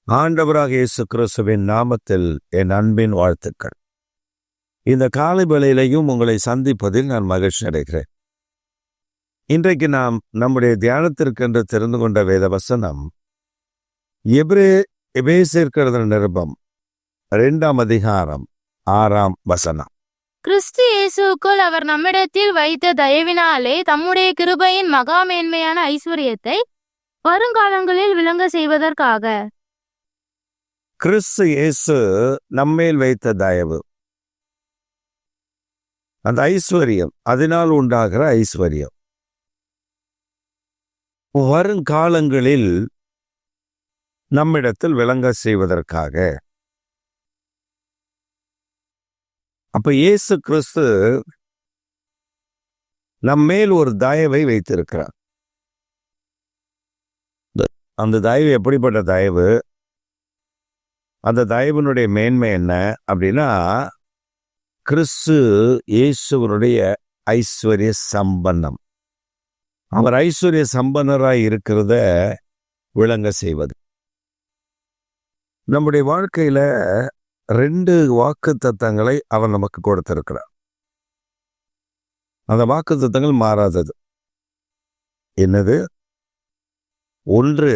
ஆண்டவராக இயேசு கிறிஸ்துவின் நாமத்தில் என் அன்பின் வாழ்த்துக்கள். இந்த காலை வேளையிலையும் உங்களை சந்திப்பதில் நான் மகிழ்ச்சி அடைகிறேன். இன்றைக்கு நாம் நம்முடைய தியானத்திற்கென்று தெரிந்து கொண்ட வேத வசனம் எபேசியர் நிருபம் 2ஆம் அதிகாரம் 6ஆம் வசனம். கிறிஸ்து இயேசுவுக்குள் அவர் நம்மிடத்தில் வைத்த தயவினாலே தம்முடைய கிருபையின் மகா மேன்மையான ஐஸ்வர்யத்தை வருங்காலங்களில் விளங்க செய்வதற்காக. கிறிஸ்து இயேசு நம்மேல் வைத்த தயவு, அந்த ஐஸ்வர்யம், அதனால் உண்டாகிற ஐஸ்வர்யம் வருங்காலங்களில் நம்மிடத்தில் விளங்க செய்வதற்காக. அப்ப இயேசு கிறிஸ்து நம்மேல் ஒரு தயவை வைத்திருக்கிறார். அந்த தயவு எப்படிப்பட்ட தயவு? அந்த தயவினுடைய மேன்மை என்ன அப்படின்னா, கிறிஸ்து இயேசுவனுடைய ஐஸ்வர்ய சம்பன்னம். அவர் ஐஸ்வர்ய சம்பன்னராய் இருக்கிறத விளங்க செய்வது. நம்முடைய வாழ்க்கையில 2 வாக்குத்தத்தங்களை அவர் நமக்கு கொடுத்திருக்கிறார். அந்த வாக்குத்தத்தங்கள் மாறாதது. என்னது? ஒன்று,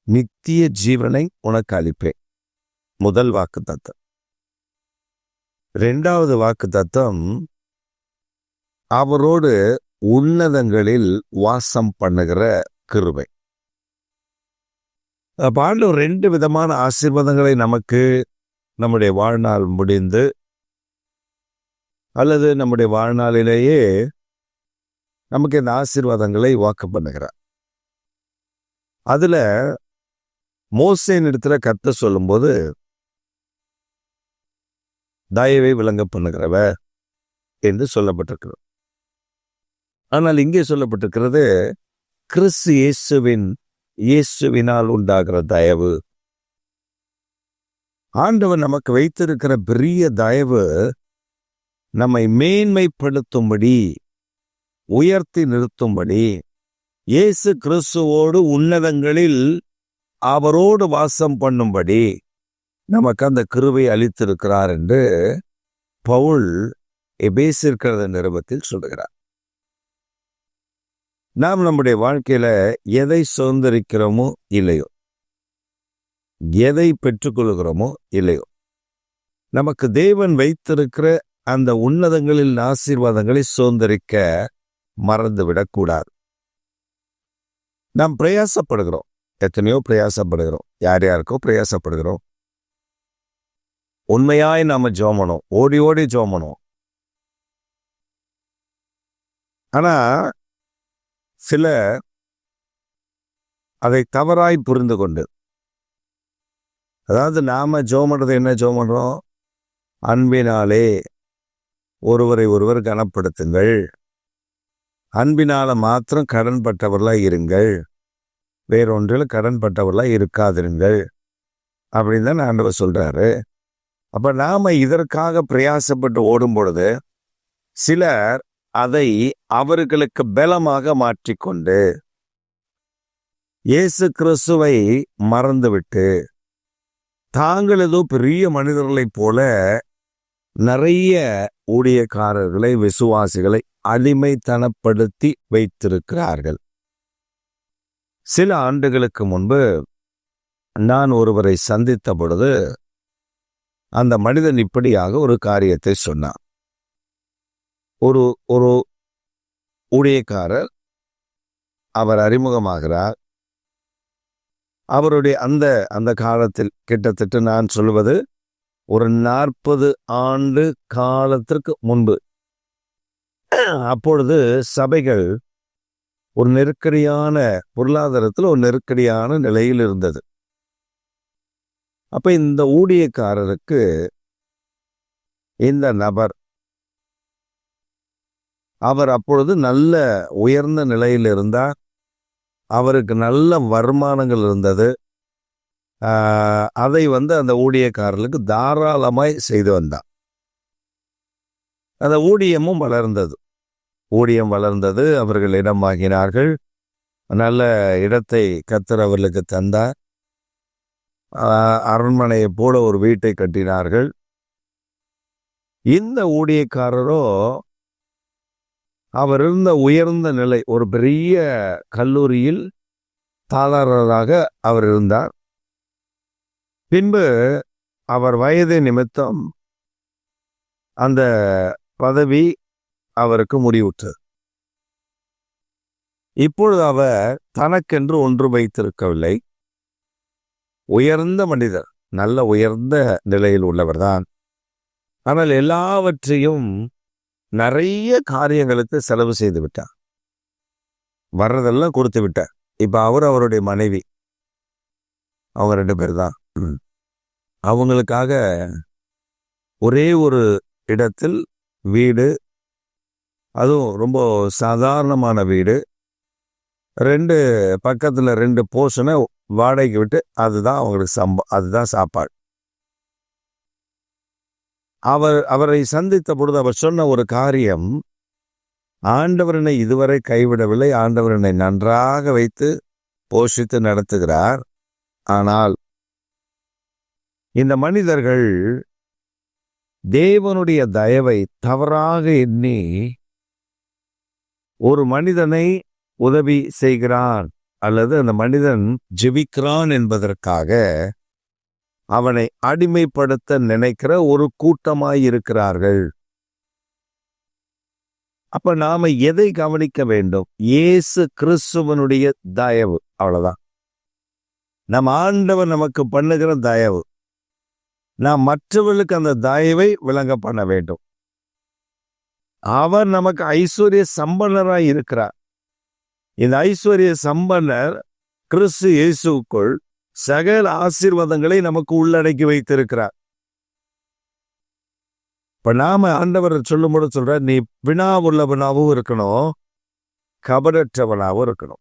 நித்திய ஜீவனை உனக்கு அளிப்பேன், முதல் வாக்குத்தத்தம். 2வது வாக்குத்தத்தம், அவரோடு உன்னதங்களில் வாசம் பண்ணுகிற கிருபை. பாடலும் 2 விதமான ஆசீர்வாதங்களை நமக்கு நம்முடைய வாழ்நாள் முடிந்து அல்லது நம்முடைய வாழ்நாளிலேயே நமக்கு இந்த ஆசீர்வாதங்களை வாக்கு பண்ணுகிறார். அதுல மோசேயின் இடத்துல கர்த்தர் சொல்லும்போது தயவை விளங்க பண்ணுகிறவ என்று சொல்லப்பட்டிருக்கிறது. ஆனால் இங்கே சொல்லப்பட்டிருக்கிறது கிறிஸ்து இயேசுவினால் உண்டாகிற தயவு. ஆண்டவர் நமக்கு வைத்திருக்கிற பெரிய தயவு நம்மை மேன்மைப்படுத்தும்படி, உயர்த்தி நிறுத்தும்படி, இயேசு கிறிஸ்துவோடு உன்னதங்களில் அவரோடு வாசம் பண்ணும்படி நமக்கு அந்த கிருபை அளித்திருக்கிறார் என்று பவுல் எபேசியர் நிருபத்தில் சொல்கிறார். நாம் நம்முடைய வாழ்க்கையில எதை சுதந்திரிக்கிறோமோ இல்லையோ, எதை பெற்றுக்கொள்கிறோமோ இல்லையோ, நமக்கு தேவன் வைத்திருக்கிற அந்த உன்னதங்களில் ஆசீர்வாதங்களை சுதந்திரிக்க மறந்துவிடக்கூடாது. நாம் பிரயாசப்படுகிறோம், எத்தனையோ பிரயாசப்படுகிறோம், யாருக்கோ பிரயாசப்படுகிறோம். உண்மையாய் நாம ஜோமனும், ஓடி ஓடி ஜோமனும். ஆனா சில அதை தவறாய் புரிந்து கொண்டு, அதாவது நாம ஜோமன்றது என்ன ஜோமன்றோம்? அன்பினாலே ஒருவரை ஒருவர் கனப்படுத்துங்கள், அன்பினால மாத்திரம் கடன்பட்டவர்களாய் இருங்கள், வேறொன்றில் கடன்பட்டவர்களாய் இருக்காதிருங்கள் அப்படின்னு தான் ஆண்டவர் சொல்றாரு. அப்ப நாம இதற்காக பிரயாசப்பட்டு ஓடும் பொழுது சிலர் அதை அவர்களுக்கு பலமாக மாற்றிக்கொண்டு இயேசு கிறிஸ்துவை மறந்துவிட்டு தாங்கள் ஏதோ பெரிய மனிதர்களைப் போல நிறைய ஊழியக்காரர்களை, விசுவாசிகளை அடிமைத்தனப்படுத்தி வைத்திருக்கிறார்கள். சில ஆண்டுகளுக்கு முன்பு நான் ஒருவரை சந்தித்த பொழுது அந்த மனிதன் இப்படியாக ஒரு காரியத்தை சொன்னான். ஒரு ஊழியக்காரர் அவர் அறிமுகமாகிறார். அவருடைய அந்த காலத்தில் கிட்டத்தட்ட நான் சொல்வது ஒரு 40 ஆண்டு காலத்திற்கு முன்பு, அப்பொழுது சபைகள் ஒரு நெருக்கடியான பொருளாதாரத்தில் ஒரு நெருக்கடியான நிலையில் இருந்தது. அப்ப இந்த ஊழியக்காரருக்கு இந்த நபர், அவர் அப்பொழுது நல்ல உயர்ந்த நிலையில் இருந்தார், அவருக்கு நல்ல வருமானங்கள் இருந்தது. அதை அந்த ஊழியக்காரர்களுக்கு தாராளமாய் செய்து வந்தார். அந்த ஊழியம் வளர்ந்தது. அவர்கள் இடம் வாங்கினார்கள். நல்ல இடத்தை கர்த்தர் அவர்களுக்கு தந்தார். அரண்மனையை போல ஒரு வீட்டை கட்டினார்கள். இந்த ஊழியக்காரரோ அவர் இருந்த உயர்ந்த நிலை, ஒரு பெரிய கல்லூரியில் தாளராக அவர் இருந்தார். பின்பு அவர் வயது நிமித்தம் அந்த பதவி அவருக்கு முடிவுற்றது. இப்பொழுது அவர் தனக்கென்று ஒன்று வைத்திருக்கவில்லை. உயர்ந்த மனிதர், நல்ல உயர்ந்த நிலையில் உள்ளவர்தான். ஆனால் எல்லாவற்றையும் நிறைய காரியங்களுக்கு செலவு செய்து விட்டார். வர்றதெல்லாம் கொடுத்து விட்டார். இப்ப அவருடைய மனைவி, அவங்க 2 பேர் தான். அவங்களுக்காக ஒரே ஒரு இடத்தில் வீடு, அதுவும் ரொம்ப சாதாரணமான வீடு, 2 பக்கத்துல 2 போர்ஷனை வாடகைக்கு விட்டு அதுதான் அவங்களுக்கு அதுதான் சாப்பாடு. அவரை சந்தித்த பொழுது அவர் சொன்ன ஒரு காரியம், ஆண்டவர் என்னை இதுவரை கைவிடவில்லை, ஆண்டவர் என்னை நன்றாக வைத்து போஷித்து நடத்துகிறார். ஆனால் இந்த மனிதர்கள் தேவனுடைய தயவை தவறாக எண்ணி ஒரு மனிதனை உதவி செய்கிறான் அல்லது அந்த மனிதன் ஜெபிக்கிறான் என்பதற்காக அவனை அடிமைப்படுத்த நினைக்கிற ஒரு கூட்டமாய் இருக்கிறார்கள். அப்ப நாம எதை கவனிக்க வேண்டும்? இயேசு கிறிஸ்துவனுடைய தயவு, அவ்வளவுதான். நம் ஆண்டவர் நமக்கு பண்ணுகிற தயவு, நாம் மற்றவர்களுக்கு அந்த தயவை விளங்க பண்ண வேண்டும். அவர் நமக்கு ஐஸ்வர்ய சம்பன்னராய் இருக்கிறார். இந்த ஐஸ்வர்ய சம்பன்னர் கிறிஸ்து இயேசுக்குள் சகல ஆசீர்வாதங்களை நமக்கு உள்ளடக்கி வைத்திருக்கிறார். இப்ப நாம ஆண்டவர் சொல்லும்போது சொல்ற, நீ வினா உள்ளவனாவும் இருக்கணும், கபடற்றவனாவும் இருக்கணும்.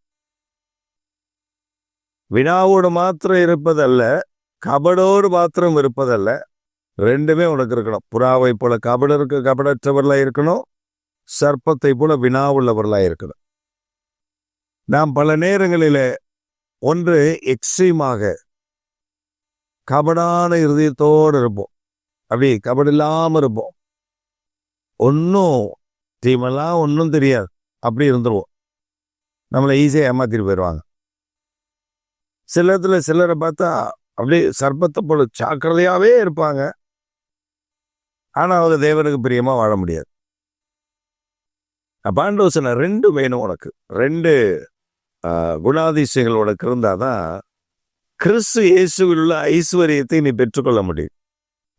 வினாவோடு மாத்திரம் இருப்பதல்ல, கபடோடு மாத்திரம் இருப்பதல்ல, 2மே உனக்கு இருக்கணும். புறாவை போல கபடற்றவர்களா இருக்கணும், சர்ப்பத்தை போல வினா உள்ளவர்களா இருக்கணும். நாம் பல நேரங்களில ஒன்று எக்ஸ்ட்ரீமாக கபடான இருதயத்தோடு இருப்போம், அப்படி கபடில்லாம இருப்போம், ஒன்னும் தீமெல்லாம் ஒன்னும் தெரியாது, அப்படி இருந்துருவோம். நம்மளை ஈஸியாக ஏமாத்திட்டு போயிடுவாங்க. சிலரை பார்த்தா அப்படியே சர்ப்பத்தை போல ஜாக்கிரதையாவே இருப்பாங்க. ஆனா அவங்க தேவனுக்கு பிரியமா வாழ முடியாது. ஆண்டவர் சொன்ன 2 வேணும் உனக்கு, 2 குணாதிசயங்கள் உனக்கு இருந்தாதான் கிறிஸ்து இயேசுவில் உள்ள ஐஸ்வர்யத்தை நீ பெற்றுக்கொள்ள முடியும்.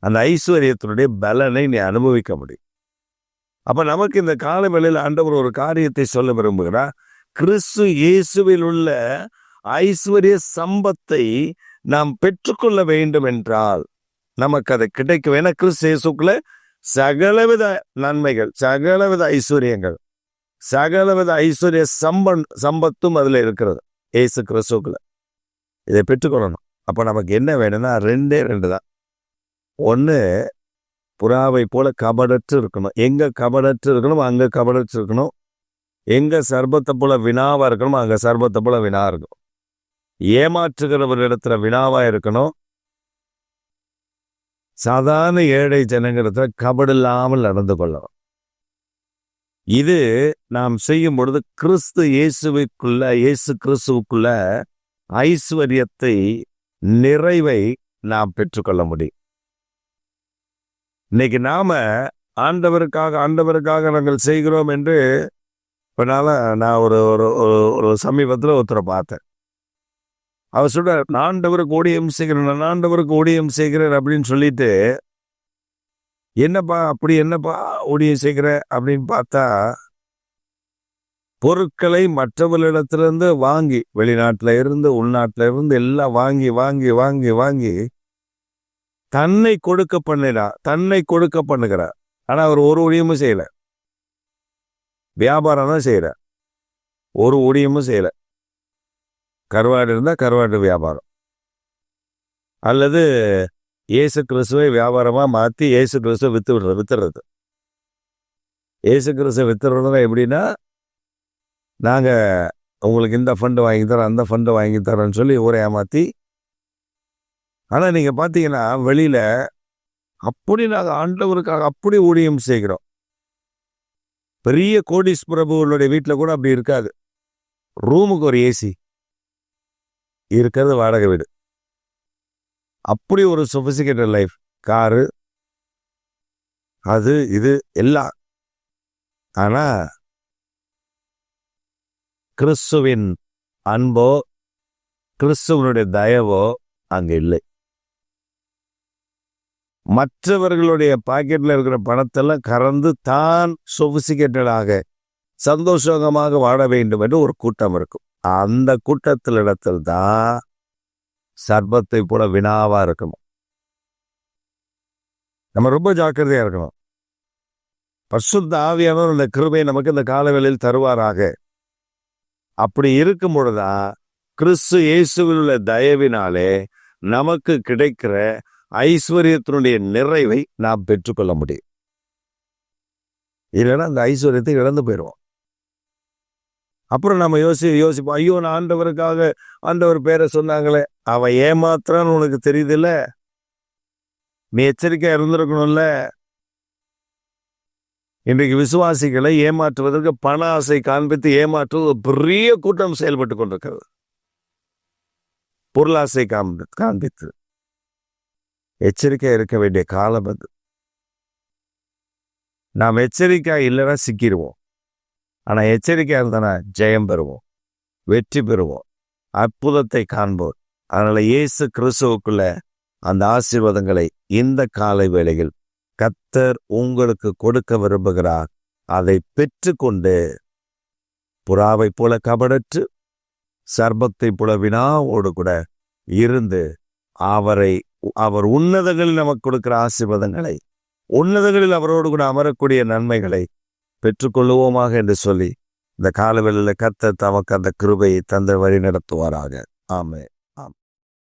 அந்த ஐஸ்வர்யத்தினுடைய பலனை நீ அனுபவிக்க முடியும். அப்ப நமக்கு இந்த கால வேளையில் ஆண்டவர் ஒரு காரியத்தை சொல்ல விரும்புகிறார். கிறிஸ்து இயேசுவில் உள்ள ஐஸ்வர்ய சம்பத்தை நாம் பெற்றுக்கொள்ள வேண்டும் என்றால் நமக்கு அது கிடைக்கும். ஏன்னா கிறிஸ்து இயேசுக்குள்ள சகலவித நன்மைகள், சகலவித ஐஸ்வர்யங்கள், சகலவித ஐஸ்வர்ய சம்பத்தும் அதுல இருக்கிறது இயேசு கிறிஸ்துக்குள்ள. இதை பெற்றுக்கொள்ளணும். அப்ப நமக்கு என்ன வேணும்னா 2 தான். ஒன்று, புறாவை போல கபடற்று இருக்கணும். எங்க கபடற்று இருக்கணும் அங்க கபடற்று இருக்கணும். எங்க சர்பத்தை போல வினாவா இருக்கணும் அங்க சர்பத்தை போல வினா இருக்கணும். ஏமாற்றுகிறவர் இடத்துல வினாவா இருக்கணும். சாதாரண ஏழை ஜனங்களிடத்துல கபடில்லாமல் நடந்து கொள்ளணும். இது நாம் செய்யும் பொழுது இயேசு கிறிஸ்துவுக்குள்ள ஐஸ்வர்யத்தை, நிறைவை நாம் பெற்றுக்கொள்ள முடியும். இன்னைக்கு நாம ஆண்டவருக்காக நாங்கள் செய்கிறோம் என்று நான் ஒரு சமீபத்தில் ஒருத்தரை பார்த்தேன். அவர் சொல்ற, ஆண்டவருக்கு ஊழியம் செய்கிறேன் அப்படின்னு சொல்லிட்டு, என்னப்பா ஊழியம் செய்கிற அப்படின்னு பார்த்தா, பொருட்களை மற்றவர்களிடத்திலிருந்து வாங்கி, வெளிநாட்டுல இருந்து உள்நாட்டுல இருந்து எல்லாம் வாங்கி தன்னை கொடுக்க பண்ணுகிறார். ஆனா அவர் ஒரு ஊழியமும் செய்யல, வியாபாரம் தான் செய்யற, ஒரு ஊழியமும் செய்யல. கருவாடு இருந்தா கருவாடு வியாபாரம், அல்லது இயேசு கிறிஸ்துவை வியாபாரமா மாத்தி இயேசு கிறிஸ்துவை வித்துறது. இயேசு கிறிஸ்துவை வித்துறதுன்னா எப்படின்னா, நாங்க உங்களுக்கு இந்த ஃபண்டு வாங்கி தரோம், அந்த ஃபண்டு வாங்கி தரோம்னு சொல்லி ஊரை ஏமாத்தி ஆனால் நீங்கள் பார்த்தீங்கன்னா வெளியில் அப்படி நாங்கள் ஆண்டவருக்காக அப்படி ஊழியம் செய்கிறோம். பெரிய கோடீஸ்வரர்களுடைய வீட்டில் கூட அப்படி இருக்காது. ரூமுக்கு ஒரு ஏசி இருக்கிறது, வாடகை வீடு. அப்படி ஒரு சொபிஸ்டிகேட்டட் லைஃப், காரு, அது இது எல்லாம். ஆனால் கிறிஸ்துவின் அன்போ கிறிஸ்துவனுடைய தயவோ அங்கே இல்லை. மற்றவர்களுடைய பாக்கெட்ல இருக்கிற பணத்தெல்லாம் கறந்து தான் சொபிஸ்டிகேட்டடாக சந்தோஷமாக வாழ வேண்டும் என்று ஒரு கூட்டம் இருக்கும். அந்த கூட்டத்தில் தான் சர்பத்தை போல வினாவா இருக்கணும். நம்ம ரொம்ப ஜாக்கிரதையா இருக்கணும். பரிசுத்த ஆவியானவர் இந்த கிருபையை நமக்கு இந்த காலவேளையில் தருவாராக. அப்படி இருக்கும் பொழுதுதான் கிறிஸ்து இயேசுவில் உள்ள தயவினாலே நமக்கு கிடைக்கிற ஐஸ்வர்யத்தினுடைய நிறைவை நாம் பெற்றுக்கொள்ள முடியும். இல்லைன்னா அந்த ஐஸ்வர்யத்தை இழந்து போயிடுவோம். அப்புறம் நம்ம யோசிப்போம், ஐயோ நான் ஆண்டவருக்காக ஆண்டவர் பேரை சொன்னாங்களே, அவன் ஏமாத்துறான்னு உனக்கு தெரியுதுல்ல, நீ எச்சரிக்கையா இருந்திருக்கணும்ல. இன்றைக்கு விசுவாசிகளை ஏமாற்றுவதற்கு பண ஆசை காண்பித்து ஏமாற்றுவது பெரிய கூட்டம் செயல்பட்டு கொண்டிருக்கிறது. பொருளாசை காண்பித்து எச்சரிக்கையா இருக்க வேண்டிய காலம் அது. நாம் எச்சரிக்கையா இல்லைன்னா சிக்கிடுவோம். ஆனா எச்சரிக்கையா இருந்தானா ஜெயம் பெறுவோம், வெற்றி பெறுவோம், அற்புதத்தை காண்போம். அதனால இயேசு கிறிஸ்துவுக்குள்ள அந்த ஆசீர்வாதங்களை இந்த காலை வேளையில் கர்த்தர் உங்களுக்கு கொடுக்க விரும்புகிறார். அதை பெற்றுக்கொண்டு புறாவை போல கபடற்று சர்பத்தை போல வினாவோடு கூட இருந்து அவர் உன்னதங்களில் நமக்கு கொடுக்கிற ஆசீர்வாதங்களை, உன்னதங்களில் அவரோடு கூட அமரக்கூடிய நன்மைகளை பெற்றுக்கொள்ளுவோமாக என்று சொல்லி இந்த காலவெளியில் கர்த்தர் தமக்கு அந்த கிருபையை தந்த வழி நடத்துவாராக. ஆமென்.